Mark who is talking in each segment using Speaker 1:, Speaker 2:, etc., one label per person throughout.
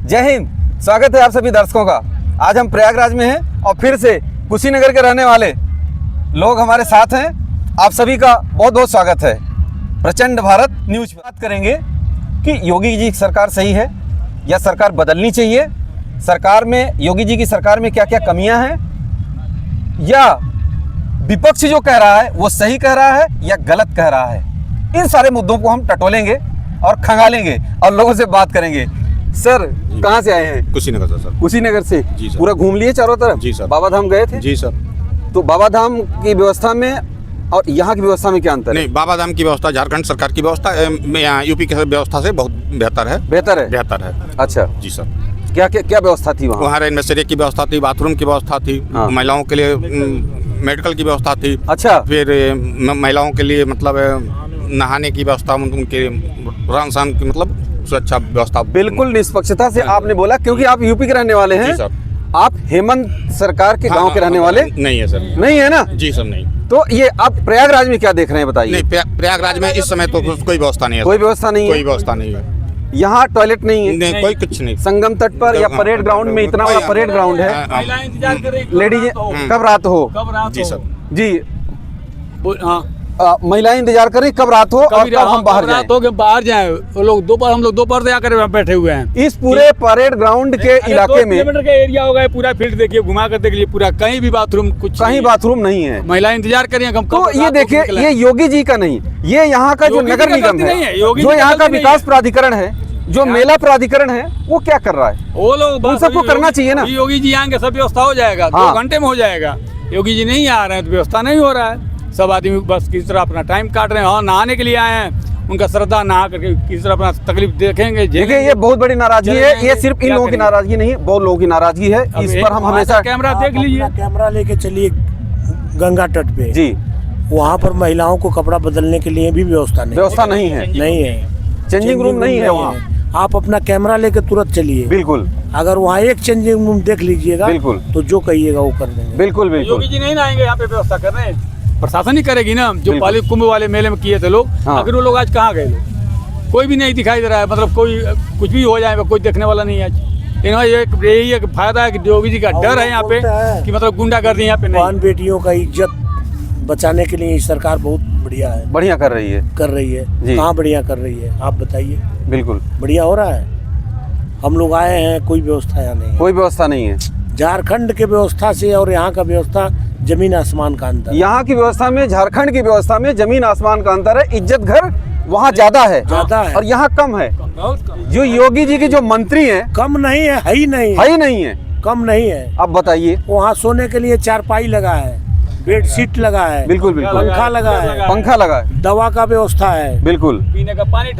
Speaker 1: जय हिंद। स्वागत है आप सभी दर्शकों का। आज हम प्रयागराज में हैं और फिर से कुशीनगर के रहने वाले लोग हमारे साथ हैं। आप सभी का बहुत बहुत स्वागत है। प्रचंड भारत न्यूज में बात करेंगे कि योगी जी की सरकार सही है या सरकार बदलनी चाहिए, सरकार में योगी जी की सरकार में क्या क्या कमियां हैं, या विपक्ष जो कह रहा है वो सही कह रहा है या गलत कह रहा है। इन सारे मुद्दों को हम टटोलेंगे और खंगालेंगे और लोगों से बात करेंगे। सर कहाँ से आए हैं?
Speaker 2: कुशीनगर से सर।
Speaker 1: कुशीनगर से?
Speaker 2: जी सर।
Speaker 1: पूरा घूम लिए चारों तरफ?
Speaker 2: जी सर।
Speaker 1: बाबा धाम गए थे?
Speaker 2: जी सर।
Speaker 1: तो बाबा धाम की व्यवस्था में और यहाँ की व्यवस्था में क्या अंतर है?
Speaker 2: नहीं, बाबा धाम की व्यवस्था झारखंड सरकार की व्यवस्था में यहाँ यूपी की व्यवस्था से बहुत बेहतर है।
Speaker 1: बेहतर है?
Speaker 2: बेहतर है।
Speaker 1: अच्छा
Speaker 2: जी सर।
Speaker 1: क्या क्या क्या व्यवस्था थी वहाँ?
Speaker 2: वहाँ रेनबसेरे की व्यवस्था थी, बाथरूम की व्यवस्था थी,
Speaker 1: हाँ।
Speaker 2: महिलाओं के लिए मेडिकल की व्यवस्था थी।
Speaker 1: अच्छा।
Speaker 2: फिर महिलाओं के लिए मतलब नहाने की व्यवस्था, उनके रहन सहन की मतलब सुरक्षा व्यवस्था।
Speaker 1: बिल्कुल निष्पक्षता से आपने बोला, क्योंकि आप यूपी के रहने वाले हैं।
Speaker 2: जी सर।
Speaker 1: आप हेमंत सरकार के गांव के रहने वाले
Speaker 2: नहीं है सर।
Speaker 1: नहीं है ना?
Speaker 2: जी सर। नहीं।
Speaker 1: तो ये आप प्रयागराज में क्या देख रहे हैं बताइए?
Speaker 2: नहीं, प्रयागराज में इस समय तो कोई व्यवस्था नहीं है।
Speaker 1: कोई व्यवस्था नहीं है?
Speaker 2: कोई व्यवस्था नहीं है।
Speaker 1: यहाँ टॉयलेट नहीं है?
Speaker 2: नहीं, कोई कुछ नहीं।
Speaker 1: संगम तट पर या परेड ग्राउंड में, इतना बड़ा परेड ग्राउंड है, लेडीज कब रात हो?
Speaker 2: जी सर।
Speaker 1: जी
Speaker 3: हाँ,
Speaker 1: महिलाएं इंतजार करें कब रात हो और कब हम बाहर जाएं।
Speaker 3: हो के बाहर जाएं। वो लोग हम लोग दोपहर से आकर बैठे हुए हैं।
Speaker 1: इस पूरे परेड ग्राउंड के इलाके में
Speaker 3: 2 किलोमीटर का एरिया होगा, पूरा फील्ड देखिए, घुमा कर देख लीजिए, पूरा कहीं भी बाथरूम कुछ
Speaker 1: कहीं बाथरूम नहीं है।
Speaker 3: महिला इंतजार करिए।
Speaker 1: तो ये देखिए, ये योगी जी का नहीं, ये यहाँ का जो नगर निगम है, जो यहाँ का विकास प्राधिकरण है, जो मेला प्राधिकरण है, वो क्या कर रहा है?
Speaker 3: वो लोग
Speaker 1: उन सबको करना चाहिए ना।
Speaker 3: योगी जी आएंगे, सब व्यवस्था हो जाएगा। 2 घंटे में हो जाएगा। योगी जी नहीं आ रहे हैं तो व्यवस्था नहीं हो रहा है। सब आदमी बस किस तरह अपना टाइम काट रहे हैं। हाँ, नहाने के लिए आए हैं, उनका श्रद्धा नहा करके किस तरह अपना तकलीफ देखेंगे।
Speaker 1: देखिए, ये बहुत बड़ी नाराजगी है। ये सिर्फ इन लोगों की नाराजगी नहीं है, बहुत लोगों की नाराजगी है। इस पर हम हमेशा
Speaker 3: कैमरा देख लीजिए,
Speaker 4: कैमरा लेके चलिए गंगा तट पे
Speaker 1: जी,
Speaker 4: वहाँ पर महिलाओं को कपड़ा बदलने के लिए भी व्यवस्था
Speaker 1: नहीं है।
Speaker 4: नहीं है।
Speaker 1: चेंजिंग रूम नहीं है वहाँ।
Speaker 4: आप अपना कैमरा लेके तुरंत चलिए।
Speaker 1: बिल्कुल।
Speaker 4: अगर वहाँ एक चेंजिंग रूम देख लीजिएगा,
Speaker 1: बिल्कुल,
Speaker 4: तो जो कहिएगा वो कर देंगे।
Speaker 1: बिल्कुल बिल्कुल।
Speaker 3: योगी जी नहीं आएंगे, यहाँ पे व्यवस्था कर रहे हैं, प्रशासन ही करेगी ना। जो पहले कुंभ वाले मेले में किए थे लोग,
Speaker 1: हाँ।
Speaker 3: आखिर वो लोग आज कहाँ गए? लोग कोई भी नहीं दिखाई दे रहा है। मतलब कोई कुछ भी हो जाएगा, कोई देखने वाला नहीं है आज। यही एक फायदा है कि योगी जी का डर है यहाँ पे कि मतलब गुंडागर्दी यहाँ पे नहीं।
Speaker 4: बहन बेटियों का इज्जत बचाने के लिए सरकार बहुत बढ़िया है,
Speaker 1: बढ़िया कर रही है जी।
Speaker 4: कहाँ बढ़िया कर रही है आप बताइए?
Speaker 1: बिल्कुल
Speaker 4: बढ़िया हो रहा है। हम लोग आए हैं, कोई व्यवस्था यहाँ नहीं,
Speaker 1: कोई व्यवस्था नहीं है।
Speaker 4: झारखंड के व्यवस्था से और यहाँ का व्यवस्था जमीन आसमान का अंतर।
Speaker 1: यहाँ की व्यवस्था में, झारखंड की व्यवस्था में जमीन आसमान का अंतर है। इज्जत घर वहाँ ज्यादा है और यहाँ कम है। जो योगी जी के जो मंत्री हैं,
Speaker 4: कम नहीं है, है ही नहीं
Speaker 1: है।
Speaker 4: कम नहीं है।
Speaker 1: अब बताइए,
Speaker 4: वहाँ सोने के लिए चारपाई लगा है, बेडशीट लगा है,
Speaker 1: बिल्कुल बिल्कुल,
Speaker 4: पंखा लगा है,
Speaker 1: दवा
Speaker 4: का व्यवस्था है,
Speaker 1: बिल्कुल,
Speaker 3: पीने का पानी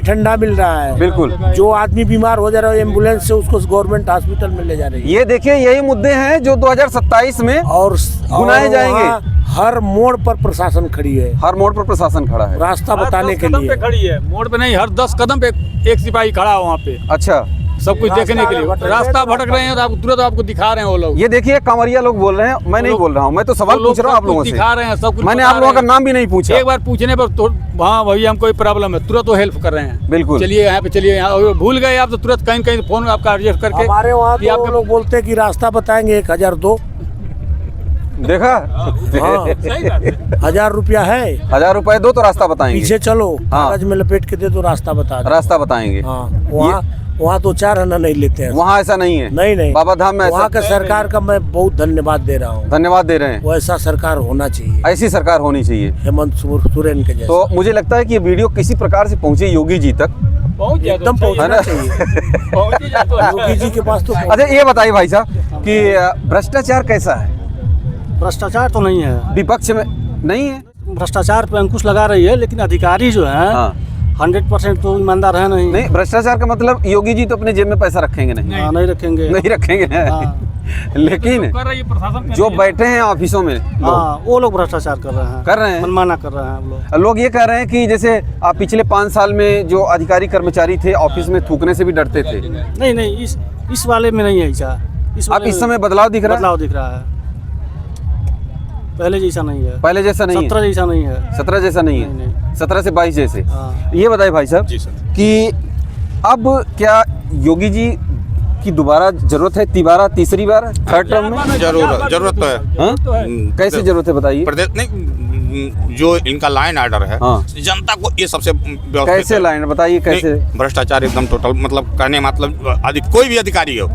Speaker 3: ठंडा मिल
Speaker 4: रहा है,
Speaker 1: बिल्कुल।
Speaker 4: जो आदमी बीमार हो जा रहा है एम्बुलेंस से उसको गवर्नमेंट हॉस्पिटल में ले जा रही है।
Speaker 1: ये देखिए, यही मुद्दे हैं जो 2027 में और गिनाए जाएंगे।
Speaker 4: हर मोड़ पर प्रशासन खड़ी है,
Speaker 1: हर मोड़ पर प्रशासन खड़ा है,
Speaker 4: रास्ता बताने के लिए
Speaker 3: खड़ी है। मोड़ पे नहीं, हर 10 कदम पे एक सिपाही खड़ा है वहाँ पे।
Speaker 1: अच्छा,
Speaker 3: सब कुछ देखने के लिए। रास्ता भटक रहे हैं तो तुरंत आपको दिखा रहे हैं वो लोग।
Speaker 1: ये देखिए, कांवरिया लोग बोल रहे हैं, मैं नहीं बोल रहा हूँ, मैं तो सवाल पूछ रहा हूँ आप लोगों से।
Speaker 3: दिखा रहे हैं सब कुछ।
Speaker 1: मैंने आप लोगों का नाम भी नहीं पूछा।
Speaker 3: एक बार पूछने पर तो हाँ भैया हमको कोई प्रॉब्लम है, तुरंत वो हेल्प कर रहे हैं।
Speaker 1: बिल्कुल।
Speaker 3: चलिए यहाँ पे, चलिए यहाँ। भूल गए आप तो तुरंत कहीं कहीं फोन आपका एडजस्ट करके।
Speaker 4: हमारे वहाँ तो लोग बोलते हैं कि रास्ता बताएंगे 1000 दो।
Speaker 1: देखा?
Speaker 4: हाँ, 1000 रुपया है,
Speaker 1: 1000 रुपए दो तो रास्ता बताएंगे।
Speaker 4: पीछे चलो,
Speaker 1: हाँ।
Speaker 4: कागज में लपेट के दे तो रास्ता
Speaker 1: बताएंगे।
Speaker 4: हाँ, वहाँ तो 4 आना नहीं लेते हैं।
Speaker 1: वहाँ ऐसा नहीं है।
Speaker 4: नहीं,
Speaker 1: बाबा धाम में
Speaker 4: वहाँ का सरकार का मैं बहुत धन्यवाद दे रहा हूँ।
Speaker 1: धन्यवाद दे रहे हैं।
Speaker 4: वैसा सरकार होना चाहिए,
Speaker 1: ऐसी सरकार होनी चाहिए
Speaker 4: हेमंत सोरेन के जैसे।
Speaker 1: तो मुझे लगता है कि ये वीडियो किसी प्रकार से पहुँचे योगी जी तक,
Speaker 4: एकदम पहुँचना चाहिए योगी जी के पास तो।
Speaker 1: अच्छा, ये बताइए भाई साहब कि भ्रष्टाचार कैसा है?
Speaker 5: भ्रष्टाचार तो नहीं है,
Speaker 1: विपक्ष में नहीं है।
Speaker 5: भ्रष्टाचार पे अंकुश लगा रही है, लेकिन अधिकारी जो है 100% तो ईमानदार है नहीं।
Speaker 1: भ्रष्टाचार का मतलब योगी जी तो अपने जेब में पैसा रखेंगे नहीं?
Speaker 5: नहीं रखेंगे,
Speaker 1: नहीं रखेंगे। लेकिन जो बैठे हैं ऑफिसों में,
Speaker 5: वो लोग भ्रष्टाचार कर रहे हैं, मनमाना कर रहे हैं।
Speaker 1: लोग ये कह रहे हैं कि जैसे आप पिछले 5 साल में जो अधिकारी कर्मचारी थे ऑफिस में थूकने से भी डरते थे।
Speaker 5: नहीं, इस वाले में नहीं है ऐसा।
Speaker 1: अब इस समय बदलाव दिख रहा है।
Speaker 5: पहले जैसा नहीं है।
Speaker 1: पहले जैसा नहीं है।
Speaker 5: 17 जैसा नहीं है।
Speaker 1: 17 जैसा नहीं है। 17 से 22 जैसे।
Speaker 5: हाँ।
Speaker 1: ये बताइए भाई साहब कि अब क्या योगी जी की दोबारा जरूरत है, तीसरी बार थर्ड टर्म में?
Speaker 2: जरूरत तो है।
Speaker 1: हाँ? कैसे जरूरत है बताइए?
Speaker 2: प्रदेश नहीं, जो इनका लाइन ऑर्डर है,
Speaker 1: हाँ।
Speaker 2: जनता को ये सबसे व्यवस्थित
Speaker 1: कैसे
Speaker 2: है।
Speaker 1: लाइन बताइए कैसे?
Speaker 2: भ्रष्टाचार एकदम टोटल, मतलब कहने मतलब कोई भी अधिकारी हो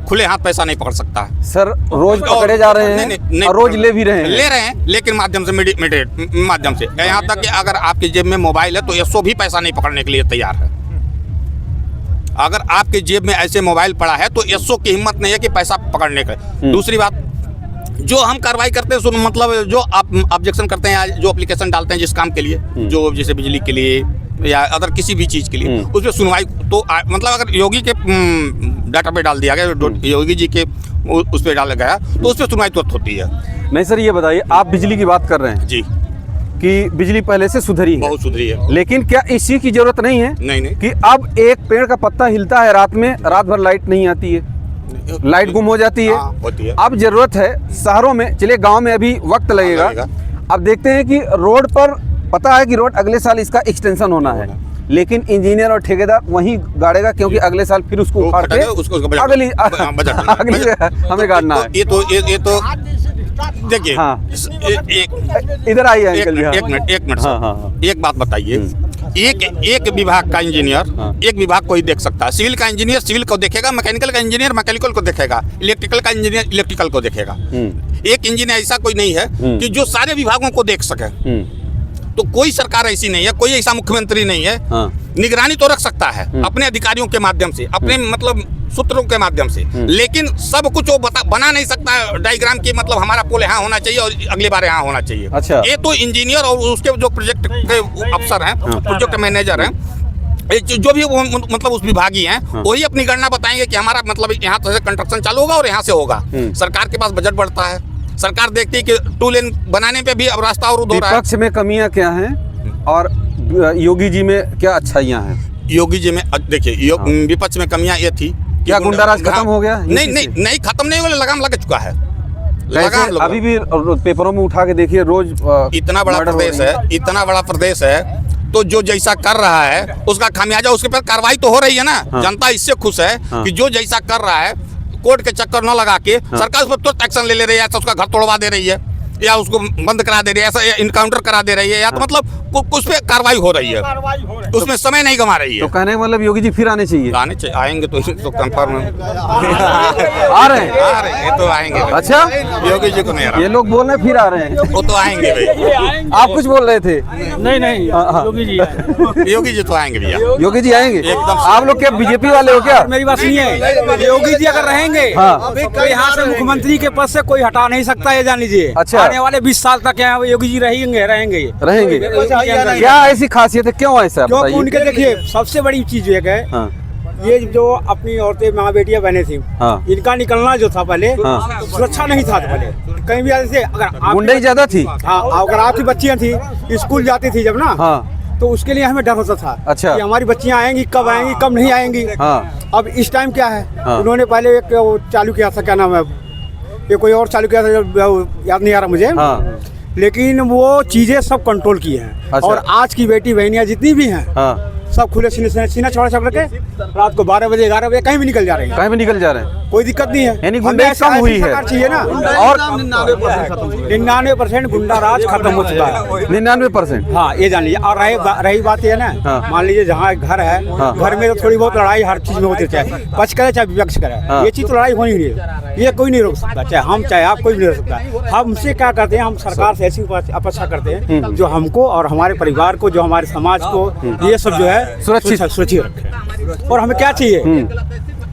Speaker 2: खुले हाथ पैसा नहीं पकड़ सकता है।
Speaker 1: सर रोज पकड़े जा रहे हैं
Speaker 2: नहीं,
Speaker 1: और रोज ले भी रहे हैं।
Speaker 2: लेकिन माध्यम से मीडिएट माध्यम से, यहाँ तक कि अगर आपकी जेब में मोबाइल है तो एसओ भी पैसा नहीं पकड़ने के लिए तैयार है। अगर आपके जेब में ऐसे मोबाइल पड़ा है तो एसओ की हिम्मत नहीं है कि पैसा पकड़ने का। दूसरी बात, जो हम कार्रवाई करते हैं मतलब जो आप ऑब्जेक्शन करते हैं, जो एप्लीकेशन डालते हैं जिस काम के लिए, जो जैसे बिजली के लिए या अदर किसी भी चीज़ के लिए, उसमें सुनवाई तो मतलब अगर योगी के डाटा पे डाल दिया गया, योगी जी के उस पर डाला गया तो उस पर सुनवाई तुरंत होती है।
Speaker 1: नहीं सर ये बताइए, आप बिजली की बात कर रहे हैं
Speaker 2: जी
Speaker 1: कि बिजली पहले से सुधरी है,
Speaker 2: बहुत सुधरी है,
Speaker 1: लेकिन क्या इस चीज की जरूरत नहीं है
Speaker 2: नहीं
Speaker 1: कि अब एक पेड़ का पत्ता हिलता है रात में, रात भर लाइट नहीं आती है, लाइट गुम हो जाती है।
Speaker 2: हाँ, होती है।
Speaker 1: अब जरूरत है शहरों में, चलिए गांव में अभी वक्त लगेगा। अब देखते हैं कि रोड पर पता है कि रोड अगले साल इसका एक्सटेंशन होना है, लेकिन इंजीनियर और ठेकेदार वहीं गाड़ेगा क्योंकि अगले साल फिर उसको उखाड़ के अगली हमें गाड़ना है।
Speaker 2: ये तो देखिए,
Speaker 1: हाँ।
Speaker 2: एक
Speaker 1: इधर आइए अंकल जी।
Speaker 2: एक मिनट
Speaker 1: हाँ,
Speaker 2: सर,
Speaker 1: हाँ।
Speaker 2: एक बात बताइए, एक विभाग का इंजीनियर एक विभाग को ही देख सकता है। सिविल का इंजीनियर सिविल को देखेगा, मैकेनिकल का इंजीनियर मैकेनिकल को देखेगा, इलेक्ट्रिकल का इंजीनियर इलेक्ट्रिकल को देखेगा। एक इंजीनियर ऐसा कोई नहीं है कि जो सारे विभागों को देख सके। तो कोई सरकार ऐसी नहीं है, कोई ऐसा मुख्यमंत्री नहीं है। निगरानी तो रख सकता है अपने अधिकारियों के माध्यम से, अपने मतलब सूत्रों के माध्यम से, लेकिन सब कुछ वो बना नहीं सकता डायग्राम की, मतलब हमारा पोल यहाँ होना चाहिए और अगली बार यहाँ होना चाहिए।
Speaker 1: अच्छा।
Speaker 2: ये तो इंजीनियर और उसके जो प्रोजेक्ट के अफसर हैं, प्रोजेक्ट मैनेजर हैं, जो भी वो मतलब उस विभागी हैं, वही अपनी गणना बताएंगे कि हमारा मतलब यहाँ से कंस्ट्रक्शन चालू होगा और यहाँ से होगा। सरकार के पास बजट बढ़ता है, सरकार देखती है कि 2 लेन बनाने पे भी अब रास्ता अवरुद्ध हो रहा है।
Speaker 1: विपक्ष में कमियां क्या हैं और योगी जी में क्या अच्छाइयां हैं?
Speaker 2: योगी जी में देखिए, विपक्ष में कमियां ये थी,
Speaker 1: क्या गुंडाराज खत्म हो गया?
Speaker 2: नहीं खत्म नहीं हुआ, लगाम लग चुका है।
Speaker 1: अभी भी पेपरों में उठा के देखिए रोज।
Speaker 2: इतना बड़ा प्रदेश है, इतना बड़ा प्रदेश है, तो जो जैसा कर रहा है उसका खामियाजा उसके पर कार्रवाई तो हो रही है ना। जनता इससे खुश है कि जो जैसा कर रहा है, कोर्ट के चक्कर न लगा के सरकार उस पर तुरंत एक्शन ले रही है, या उसका घर तोड़वा दे रही है, या उसको बंद करा दे रही है, ऐसा इनकाउंटर करा दे रही है, या तो मतलब उस पर कार्रवाई हो रही है, उसमें समय नहीं गंवा रही है।
Speaker 1: तो कहने का मतलब योगी जी फिर आने चाहिए?
Speaker 2: आएंगे तो कंफर्म
Speaker 1: आ रहे हैं,
Speaker 2: ये तो आएंगे।
Speaker 1: अच्छा,
Speaker 2: योगी जी को नहीं आ रहा,
Speaker 1: ये लोग बोल रहे हैं फिर आ रहे हैं,
Speaker 2: वो तो आएंगे भाई।
Speaker 1: आप कुछ बोल रहे थे?
Speaker 5: नहीं योगी जी
Speaker 2: योगी जी तो आएंगे भैया,
Speaker 1: योगी जी आएंगे
Speaker 2: एकदम।
Speaker 1: आप लोग क्या बीजेपी वाले हो क्या?
Speaker 5: मेरी बात सुनिए, योगी जी अगर रहेंगे तो यहाँ से मुख्यमंत्री के पद से कोई हटा नहीं सकता, ये जान लीजिए।
Speaker 1: अच्छा।
Speaker 5: आने वाले 20 साल तक यहाँ योगी जी रहेंगे।
Speaker 1: क्या ऐसी खासियत है, क्यों ऐसा
Speaker 5: क्योंकि उनके देखिए सबसे बड़ी चीज ये है, ये जो अपनी औरतें माँ बेटियां बहने थी, इनका निकलना जो था पहले सुरक्षा नहीं था। पहले कहीं भी जैसे अगर
Speaker 1: गुंडाई ज्यादा थी।
Speaker 5: हाँ, अगर आपकी बच्चियां थी स्कूल जाती थी जब ना, तो उसके लिए हमें डर होता था।
Speaker 1: अच्छा।
Speaker 5: कि हमारी बच्चियां आएंगी, कब आएंगी कब नहीं आएंगी। अब इस टाइम क्या है, उन्होंने पहले एक वो चालू किया था, क्या नाम है, ये कोई और चालू किया था, याद नहीं आ रहा मुझे, लेकिन वो चीजें सब कंट्रोल की हैं।
Speaker 1: अच्छा।
Speaker 5: और आज की बेटी बहनियां जितनी भी हैं, सब खुले सीना छोड़ा छोड़ के रात को 12 बजे 11 बजे कहीं भी निकल जा रहे हैं।
Speaker 1: कहीं भी निकल जा रहे हैं,
Speaker 5: कोई दिक्कत नहीं है,
Speaker 1: यानी गुंडाई कम हुई है।
Speaker 5: चाहिए ना, और 99% गुंडा राज खत्म हो चुका है।
Speaker 1: 99%।
Speaker 5: हाँ, ये जान लीजिए। और रही बात ये ना, मान लीजिए जहाँ घर है, घर में तो थोड़ी बहुत लड़ाई हर चीज में होती है, चाहे पक्ष करे चाहे विपक्ष करे, ये चीज तो लड़ाई होनी नहीं है, ये कोई नहीं रोक सकता, चाहे हम चाहे आप, कोई भी नहीं रोक सकता। हमसे क्या करते हैं, हम सरकार से ऐसी अपेक्षा करते हैं जो हमको और हमारे परिवार को, जो हमारे समाज को, ये सब जो है सुरक्षित रखे। और हमें क्या चाहिए?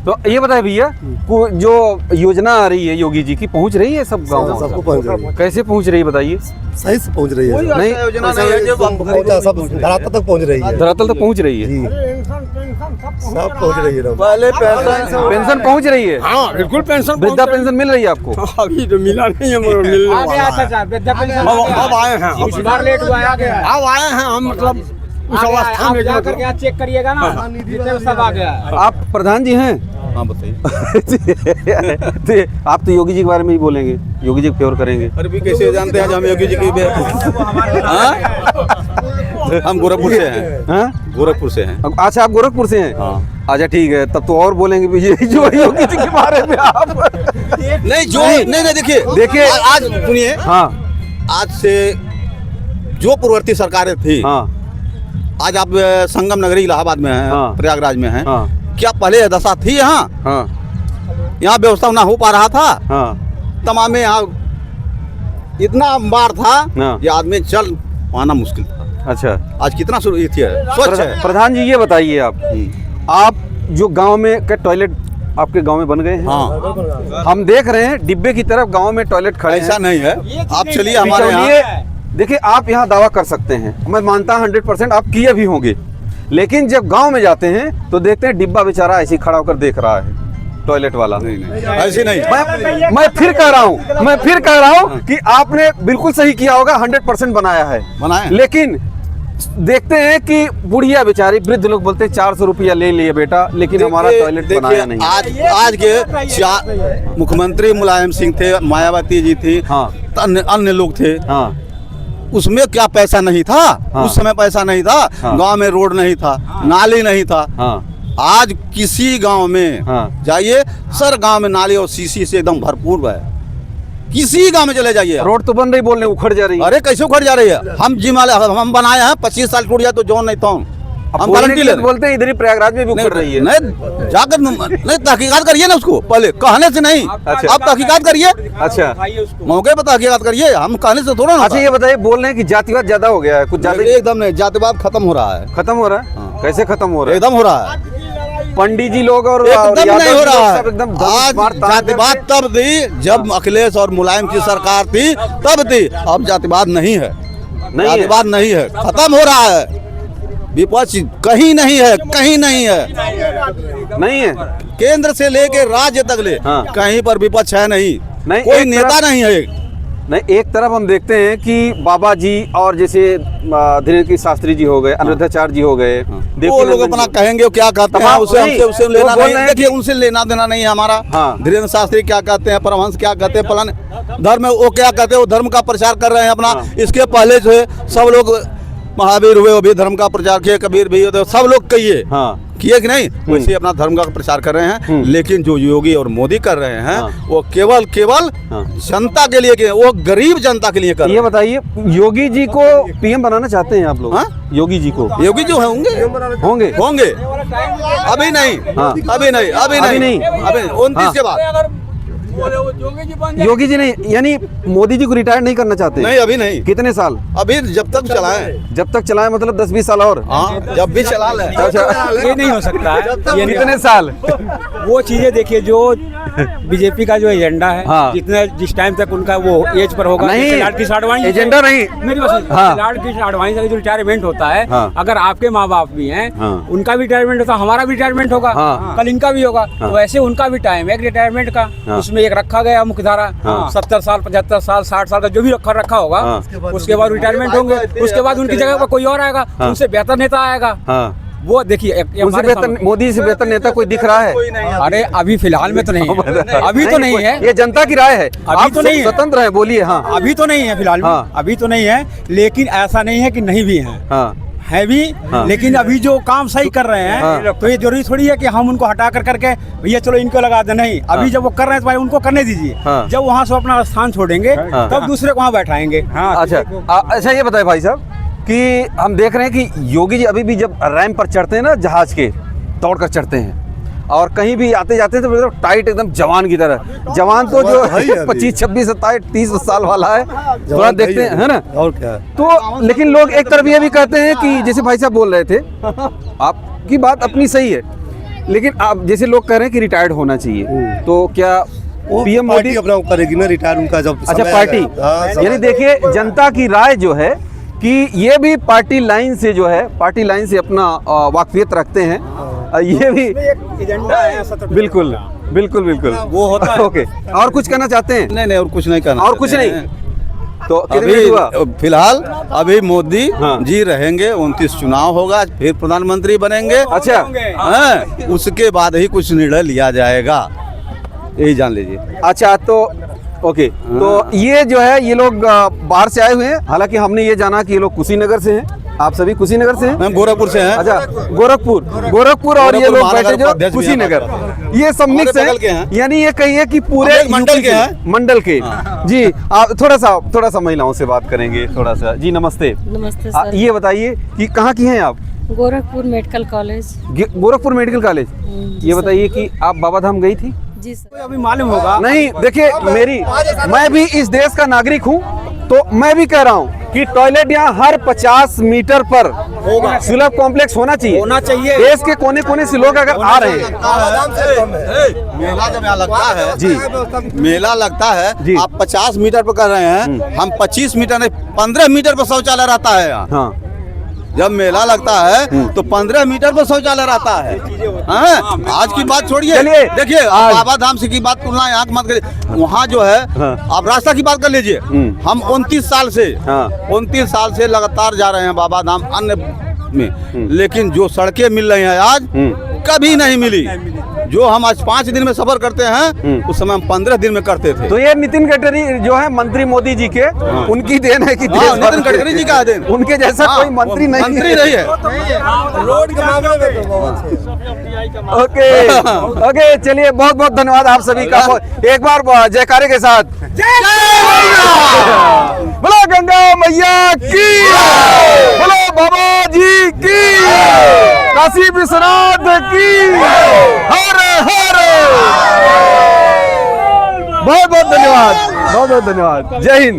Speaker 1: तो ये बताए भैया, जो योजना आ रही है योगी जी की, पहुंच रही है सब गाँव?
Speaker 4: सबको पहुंच रही है।
Speaker 1: कैसे पहुंच रही है बताइए?
Speaker 4: सही से पहुंच रही है,
Speaker 1: नहीं
Speaker 4: सब धरातल तक पहुंच रही है।
Speaker 1: धरातल तक पहुंच रही है,
Speaker 4: सब पहुंच रही है। पहले
Speaker 1: पेंशन पहुंच रही है?
Speaker 5: हाँ बिल्कुल, पेंशन,
Speaker 1: वृद्धा पेंशन मिल रही है आपको?
Speaker 5: अभी तो मिला नहीं है, मिलने अब आए हैं, अब आए हैं हम, मतलब उस अवस्था में जाकर के चेक करिएगा ना, सब आ गया।
Speaker 1: आप प्रधान जी हैं?
Speaker 2: हाँ बताइए।
Speaker 1: तो आप तो योगी जी के बारे में ही बोलेंगे, योगी जी फेवर करेंगे।
Speaker 2: अरे भी कैसे जानते हैं हम योगी जी की?
Speaker 6: हम गोरखपुर से हैं।
Speaker 1: हाँ?
Speaker 6: गोरखपुर से हैं।
Speaker 1: अच्छा, आप गोरखपुर से हैं?
Speaker 6: हाँ।
Speaker 1: अच्छा ठीक है, तब तो और बोलेंगे भी ये जो योगी जी के बारे में आप।
Speaker 6: नहीं जो नहीं देखिए
Speaker 1: देखिए
Speaker 6: आज सुनिए,
Speaker 1: हाँ
Speaker 6: आज से जो पूर्ववर्ती सरकारें थी,
Speaker 1: हाँ
Speaker 6: आज आप संगम नगरी इलाहाबाद में हैं,
Speaker 1: हाँ।
Speaker 6: प्रयागराज में हैं,
Speaker 1: हाँ
Speaker 6: क्या पहले यह दशा थी? यहाँ
Speaker 1: हाँ
Speaker 6: व्यवस्था ना हो पा रहा था,
Speaker 1: हाँ
Speaker 6: तमाम में यहाँ इतना अंबार था,
Speaker 1: हाँ।
Speaker 6: ये आदमी चल पाना मुश्किल था।
Speaker 1: अच्छा,
Speaker 6: आज कितना स्वच्छ है।
Speaker 1: प्रधान जी ये बताइए, आप जो गांव में क्या टॉयलेट आपके गांव में बन गए हैं?
Speaker 6: हाँ,
Speaker 1: हम देख रहे हैं डिब्बे की तरफ गांव में टॉयलेट खड़े
Speaker 6: ऐसा
Speaker 1: हैं।
Speaker 6: नहीं है, आप चलिए हमारे यहाँ।
Speaker 1: बिचौलिए, देखिए आप यहाँ दावा कर सकते हैं, मैं मानता हूँ 100% आप किए भी होंगे, लेकिन जब गांव में जाते हैं तो देखते हैं डिब्बा बेचारा ऐसे ही खड़ा होकर देख रहा है, टॉयलेट वाला।
Speaker 6: नहीं ऐसे नहीं।
Speaker 1: मैं फिर कह रहा हूँ कि आपने बिल्कुल सही किया होगा, 100% बनाया है, लेकिन देखते हैं कि बुढ़िया बेचारी, वृद्ध लोग बोलते हैं 400 रुपया ले लिए बेटा, लेकिन हमारा टॉयलेट बनाया नहीं।
Speaker 6: आज के मुख्यमंत्री मुलायम सिंह थे, मायावती जी थी,
Speaker 1: हाँ।
Speaker 6: अन्य लोग थे,
Speaker 1: हाँ
Speaker 6: उसमें क्या पैसा नहीं था?
Speaker 1: हाँ।
Speaker 6: उस समय पैसा नहीं था,
Speaker 1: हाँ।
Speaker 6: गांव में रोड नहीं था, नाली नहीं था।
Speaker 1: हाँ
Speaker 6: आज किसी गांव में
Speaker 1: हाँ।
Speaker 6: जाइए, सर गांव में नाली और सीसी से एकदम भरपूर है। किसी गांव में चले जाइए,
Speaker 1: रोड तो बन रही, बोलने उखड़ जा रही है।
Speaker 6: अरे कैसे उखड़ जा रही है? हम बनाए हैं, 25 साल टूट जाए तो जो नहीं तो हम गारंटी ले
Speaker 1: बोलते हैं इधर ही प्रयागराज में भी उखड़ रही है।
Speaker 6: नहीं जाकर नहीं तहकीकात करिए ना उसको, पहले कहने से नहीं।
Speaker 1: अच्छा।
Speaker 6: आप तहकीकात करिए,
Speaker 1: अच्छा
Speaker 6: मौके पर तहकीकात करिए, हम कहने से थोड़ा ना।
Speaker 1: अच्छा ये बताइए, बोल रहे हैं कि जातिवाद ज्यादा हो गया है, कुछ ज्यादा
Speaker 6: एकदम नहीं, जातिवाद खत्म हो रहा है।
Speaker 1: खत्म हो रहा है? कैसे खत्म हो रहा है?
Speaker 6: एकदम हो रहा है,
Speaker 1: पंडित जी लोग और
Speaker 6: एकदम नहीं हो रहा है।
Speaker 1: एकदम
Speaker 6: आज जातिवाद तब थी जब अखिलेश और मुलायम की सरकार थी, तब थी। अब जातिवाद नहीं है, जातिवाद नहीं है, खत्म हो रहा है। विपक्ष कहीं नहीं है, कहीं नहीं है,
Speaker 1: नहीं है,
Speaker 6: केंद्र से लेके राज्य तक ले,
Speaker 1: हाँ।
Speaker 6: कहीं पर विपक्ष है नहीं,
Speaker 1: नहीं,
Speaker 6: कोई
Speaker 1: एक
Speaker 6: नेता नहीं है।
Speaker 1: नहीं, एक तरफ हम देखते हैं कि बाबा जी और जैसे धीरेन्द्र शास्त्री जी हो गए, अनिरुद्धाचार्य जी हो गए,
Speaker 6: वो लोग अपना कहेंगे वो क्या कहते हैं, उसे लेना नहीं, देखिए उनसे लेना देना नहीं है हमारा।
Speaker 1: हाँ।
Speaker 6: धीरेन्द्र शास्त्री क्या कहते हैं, परमहंस क्या कहते हैं, फलाने धर्म वो क्या कहते हैं, वो धर्म का प्रचार कर रहे हैं अपना। इसके पहले जो है सब लोग महावीर हुए, वो भी धर्म का प्रचार किए, कबीर भी, तो सब लोग किए,
Speaker 1: हाँ।
Speaker 6: किए कि नहीं, वैसे अपना धर्म का प्रचार कर रहे हैं। लेकिन जो योगी और मोदी कर रहे हैं, वो केवल जनता के लिए, वो गरीब जनता के लिए कर रहे हैं।
Speaker 1: ये बताइए, योगी जी को पीएम बनाना चाहते हैं आप लोग? योगी जी को,
Speaker 6: योगी जो है होंगे अभी नहीं, अभी नहीं, 29 के बाद
Speaker 3: योगी जी नहीं, यानी मोदी जी को रिटायर नहीं करना चाहते?
Speaker 6: नहीं, अभी नहीं।
Speaker 3: कितने साल?
Speaker 6: अभी जब तक चलाएं,
Speaker 3: जब तक चलाएं, मतलब 10-20 साल और?
Speaker 6: हाँ, जब भी चला लें।
Speaker 3: अच्छा,
Speaker 5: ये नहीं हो सकता है।
Speaker 3: ये कितने साल?
Speaker 5: वो चीजें देखिए, जो बीजेपी का जो एजेंडा है,
Speaker 3: हाँ।
Speaker 5: जिस टाइम तक उनका वो एज पर होगा,
Speaker 3: नहीं,
Speaker 5: एजेंडा
Speaker 3: एजेंडा नहीं,
Speaker 5: मेरी बात,
Speaker 3: हाँ।
Speaker 5: लाडकी आडवाणी का जो रिटायरमेंट होता है,
Speaker 3: हाँ।
Speaker 5: अगर आपके माँ बाप भी हैं,
Speaker 3: हाँ।
Speaker 5: उनका भी रिटायरमेंट होता है, हमारा भी रिटायरमेंट होगा,
Speaker 3: हाँ।
Speaker 5: कल इनका भी होगा,
Speaker 3: हाँ।
Speaker 5: तो वैसे उनका भी टाइम है एक रिटायरमेंट का।
Speaker 3: हाँ।
Speaker 5: उसमें एक रखा गया मुख्यधारा,
Speaker 3: हाँ।
Speaker 5: 70 साल 75 साल 60 साल का जो भी रखा होगा,
Speaker 3: हाँ।
Speaker 5: उसके बाद रिटायरमेंट होंगे, उसके बाद उनकी जगह पर कोई और आएगा,
Speaker 3: हाँ।
Speaker 5: उनसे बेहतर नेता आएगा।
Speaker 3: हाँ।
Speaker 5: वो देखिए,
Speaker 3: उनसे बेहतर, मोदी से बेहतर नेता कोई दिख रहा है?
Speaker 5: अरे अभी फिलहाल में तो नहीं है, अभी तो नहीं है,
Speaker 3: ये जनता की राय है,
Speaker 5: अभी
Speaker 3: आप
Speaker 5: तो नहीं है।
Speaker 3: स्वतंत्र है, बोलिए। हाँ,
Speaker 5: अभी तो नहीं है फिलहाल में,
Speaker 3: हाँ।
Speaker 5: अभी तो नहीं है, लेकिन ऐसा नहीं है कि नहीं भी है,
Speaker 3: हाँ।
Speaker 5: है भी,
Speaker 3: हाँ।
Speaker 5: लेकिन अभी जो काम सही कर रहे हैं,
Speaker 3: हाँ।
Speaker 5: तो ये जरूरी थोड़ी है कि हम उनको हटा करके भैया चलो इनको लगा दे, नहीं। अभी
Speaker 3: हाँ।
Speaker 5: जब वो कर रहे हैं तो भाई उनको करने दीजिए,
Speaker 3: हाँ।
Speaker 5: जब वहाँ से अपना स्थान छोड़ेंगे,
Speaker 3: हाँ।
Speaker 5: तब दूसरे को वहाँ बैठाएंगे।
Speaker 3: अच्छा, ये बताए भाई साहब कि हम देख रहे हैं कि योगी जी अभी भी जब रैंप पर चढ़ते हैं ना, जहाज के दौड़ कर चढ़ते हैं, और कहीं भी आते जाते हैं तो मतलब टाइट एकदम जवान की तरह। जवान तो जो 25, 26, 27, 30 साल वाला है, थोड़ा देखते हैं, है ना?
Speaker 6: और क्या?
Speaker 3: तो लेकिन लोग एक तरफ ये भी कहते हैं कि जैसे भाई साहब बोल रहे थे, आपकी बात अपनी सही है, लेकिन आप जैसे लोग कह रहे हैं कि रिटायर्ड होना चाहिए, तो क्या पीएम मोदी
Speaker 6: अपना करेगी ना रिटायर उनका जब?
Speaker 3: अच्छा, पार्टी, यानी देखिए जनता की राय जो है कि ये भी पार्टी लाइन से जो है, पार्टी लाइन से अपना वाकफियत रखते हैं, ये भी
Speaker 5: एजेंडा है ऐसा तो।
Speaker 3: बिल्कुल बिल्कुल बिल्कुल
Speaker 5: वो होता है।
Speaker 3: ओके, और कुछ कहना चाहते हैं?
Speaker 6: नहीं, और कुछ नहीं करना,
Speaker 3: और कुछ नहीं, तो कितने मिनट हुआ?
Speaker 6: अभी फिलहाल अभी मोदी
Speaker 3: हाँ।
Speaker 6: जी रहेंगे, 29 चुनाव होगा, फिर प्रधानमंत्री बनेंगे।
Speaker 3: अच्छा,
Speaker 6: हाँ, उसके बाद ही कुछ निर्णय लिया जाएगा, यही जान लीजिए।
Speaker 3: अच्छा, तो ओके, तो ये जो है, ये लोग बाहर से आए हुए हैं, हालांकि हमने ये जाना कि ये लोग कुशीनगर से हैं,
Speaker 1: आप सभी कुशीनगर से हैं?
Speaker 6: हम गोरखपुर से हैं।
Speaker 1: अच्छा, गोरखपुर और ये
Speaker 6: गोरखपुर
Speaker 1: लोग बैठे
Speaker 6: महानगर
Speaker 1: जो
Speaker 6: उपाध्यक्ष भी हैं
Speaker 1: कुशीनगर,
Speaker 6: हमारे।
Speaker 1: ये सब मिक्स
Speaker 6: बगल के
Speaker 1: है,
Speaker 6: हैं।
Speaker 1: यानी ये कहिए कि पूरे
Speaker 6: हम मंडल
Speaker 1: यूपी
Speaker 6: के हैं।
Speaker 1: मंडल के। जी, आप थोड़ा सा महिलाओं से बात करेंगे थोड़ा सा। जी नमस्ते।
Speaker 7: नमस्ते सर।
Speaker 1: ये बताइए कि कहाँ की हैं आप?
Speaker 7: Gorakhpur medical college.
Speaker 1: Gorakhpur medical college. ये बताइए कि आप बाबा धाम गई थी?
Speaker 7: जी सर।
Speaker 5: अभी मालूम होगा।
Speaker 1: नहीं, देखिए मैं भी इस देश का नागरिक हूँ, तो मैं भी कह रहा हूँ कि टॉयलेट यहाँ हर 50 मीटर पर
Speaker 5: होगा।
Speaker 1: सुलभ कॉम्प्लेक्स होना चाहिए। देश के कोने कोने से लोग अगर आ रहे हैं,
Speaker 6: मेला जब यहाँ लगता है
Speaker 1: जी,
Speaker 6: मेला लगता है
Speaker 1: जी।
Speaker 6: आप 50 मीटर पर कर रहे हैं, हम 25 मीटर नहीं 15 मीटर पर शौचालय रहता है यहाँ।
Speaker 1: हाँ,
Speaker 6: जब मेला लगता है तो 15 मीटर पर शौचालय रहता है। हाँ? आज की बात छोड़िए,
Speaker 1: चलिए,
Speaker 6: देखिए
Speaker 1: आज-
Speaker 6: बाबा धाम से की बात तुलना यहाँ की मत करिए। वहाँ जो है
Speaker 1: हाँ।
Speaker 6: आप रास्ता की बात कर लीजिए। हम 29 साल से
Speaker 1: हाँ।
Speaker 6: 29 साल से लगातार जा रहे हैं बाबा धाम अन्य में, लेकिन जो सड़कें मिल रही हैं आज कभी नहीं मिली। जो हम आज 5 दिन में सफर करते हैं उस समय हम 15 दिन में करते थे।
Speaker 1: तो ये नितिन गडकरी जो है मंत्री मोदी जी के, उनकी देन है कि
Speaker 6: हाँ,
Speaker 1: देश भर
Speaker 6: नितिन
Speaker 1: के-
Speaker 6: गडकरी जी का देन।
Speaker 1: उनके जैसा
Speaker 6: हाँ,
Speaker 1: कोई मंत्री नहीं
Speaker 6: मंत्री नहीं है।
Speaker 1: ओके, चलिए बहुत बहुत धन्यवाद आप सभी का। एक बार जयकारे के साथ बोलो गंगा मैया की, बोलो बाबा जी की, काशी विश्वनाथ की, हर हर। बहुत बहुत धन्यवाद, बहुत बहुत धन्यवाद। जय हिंद।